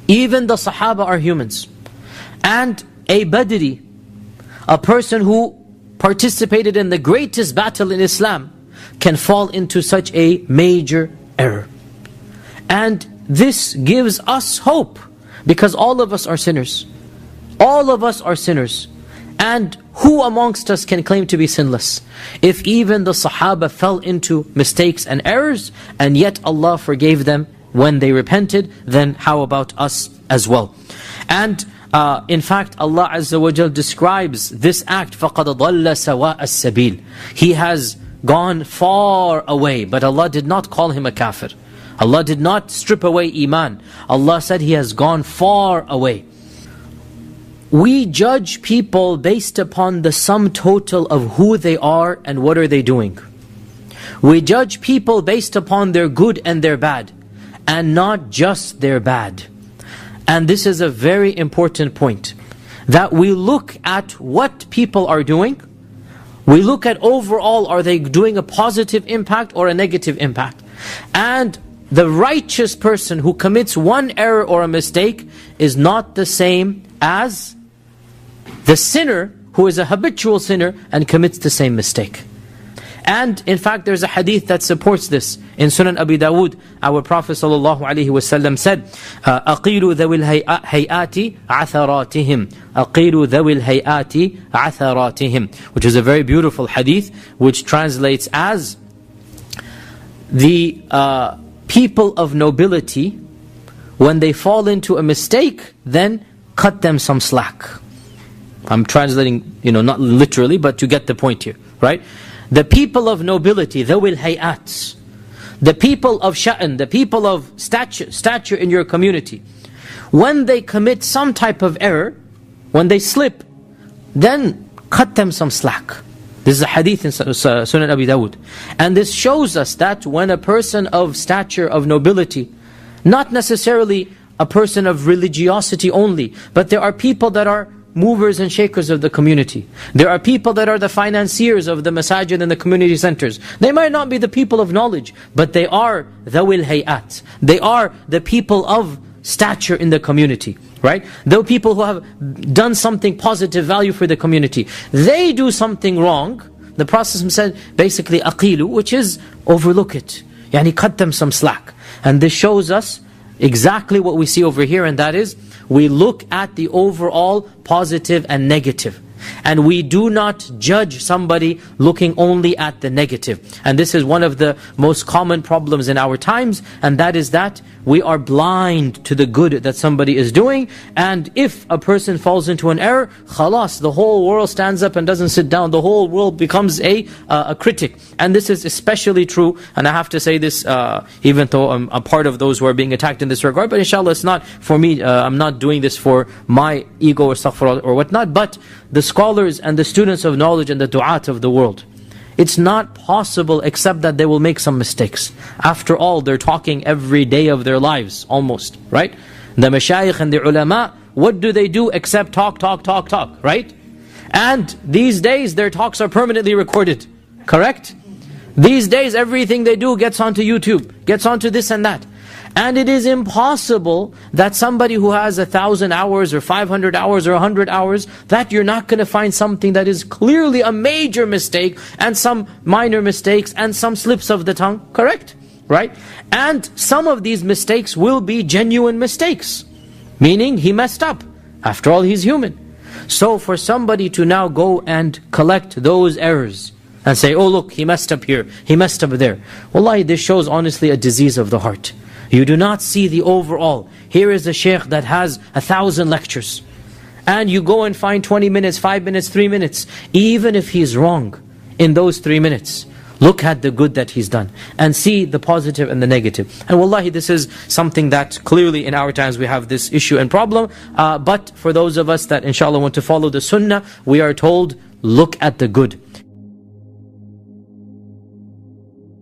Even the Sahaba are humans. And a Badri, a person who participated in the greatest battle in Islam, can fall into such a major error. And this gives us hope, because all of us are sinners. All of us are sinners. And who amongst us can claim to be sinless? If even the Sahaba fell into mistakes and errors, and yet Allah forgave them when they repented, then how about us as well? And in fact, Allah Azza wa Jal describes this act, فَقَدْ ضَلَّ سَوَاءَ السَّبِيلِ. He has gone far away, but Allah did not call him a kafir. Allah did not strip away Iman. Allah said he has gone far away. We judge people based upon the sum total of who they are and what are they doing. We judge people based upon their good and their bad, and not just their bad. And this is a very important point, that we look at what people are doing. We look at overall, are they doing a positive impact or a negative impact? And the righteous person who commits one error or a mistake is not the same as the sinner who is a habitual sinner and commits the same mistake. And in fact, there's a hadith that supports this. In Sunan Abi Dawood, our Prophet ﷺ said, أَقِيلُوا ذَوِي الْهَيْآتِ عَثَرَاتِهِمْ أَقِيلُوا ذَوِي الْهَيْآتِ عَثَرَاتِهِمْ, which is a very beautiful hadith, which translates as, the people of nobility, when they fall into a mistake, then cut them some slack. I'm translating, not literally, but you get the point here, right? The people of nobility, ذَوِي الْهَيْآتِ, the people of sha'n, the people of stature in your community, when they commit some type of error, when they slip, then cut them some slack. This is a hadith in Sunan Abi Dawood. And this shows us that when a person of stature, of nobility, not necessarily a person of religiosity only, but there are people that are movers and shakers of the community. There are people that are the financiers of the masajid and the community centers. They might not be the people of knowledge, but they are ذَوِي الْهَيْآتِ. They are the people of stature in the community, right? Though people who have done something positive value for the community, they do something wrong, the Prophet said basically aqilu, which is overlook it. Yani cut them some slack. And this shows us exactly what we see over here, and that is, we look at the overall positive and negative. And we do not judge somebody looking only at the negative. And this is one of the most common problems in our times, and that is that we are blind to the good that somebody is doing. And if a person falls into an error, khalas, the whole world stands up and doesn't sit down. The whole world becomes a critic. And this is especially true, and I have to say this even though I'm a part of those who are being attacked in this regard, but inshallah it's not for me, I'm not doing this for my ego or astaghfirullah or whatnot, but the scholars and the students of knowledge and the du'at of the world, it's not possible except that they will make some mistakes. After all, they're talking every day of their lives, almost, right? The mashayikh and the ulama, what do they do except talk, right? And these days, their talks are permanently recorded, correct? These days, everything they do gets onto YouTube, gets onto this and that. And it is impossible that somebody who has 1,000 hours or 500 hours or 100 hours, that you're not going to find something that is clearly a major mistake and some minor mistakes and some slips of the tongue, correct? Right? And some of these mistakes will be genuine mistakes, meaning he messed up. After all, he's human. So for somebody to now go and collect those errors and say, oh look, he messed up here, he messed up there. Wallahi, this shows honestly a disease of the heart. You do not see the overall. Here is a sheikh that has 1,000 lectures. And you go and find 20 minutes, 5 minutes, 3 minutes. Even if he's wrong in those 3 minutes, look at the good that he's done. And see the positive and the negative. And wallahi, this is something that clearly in our times we have this issue and problem. But for those of us that inshallah want to follow the sunnah, we are told, look at the good.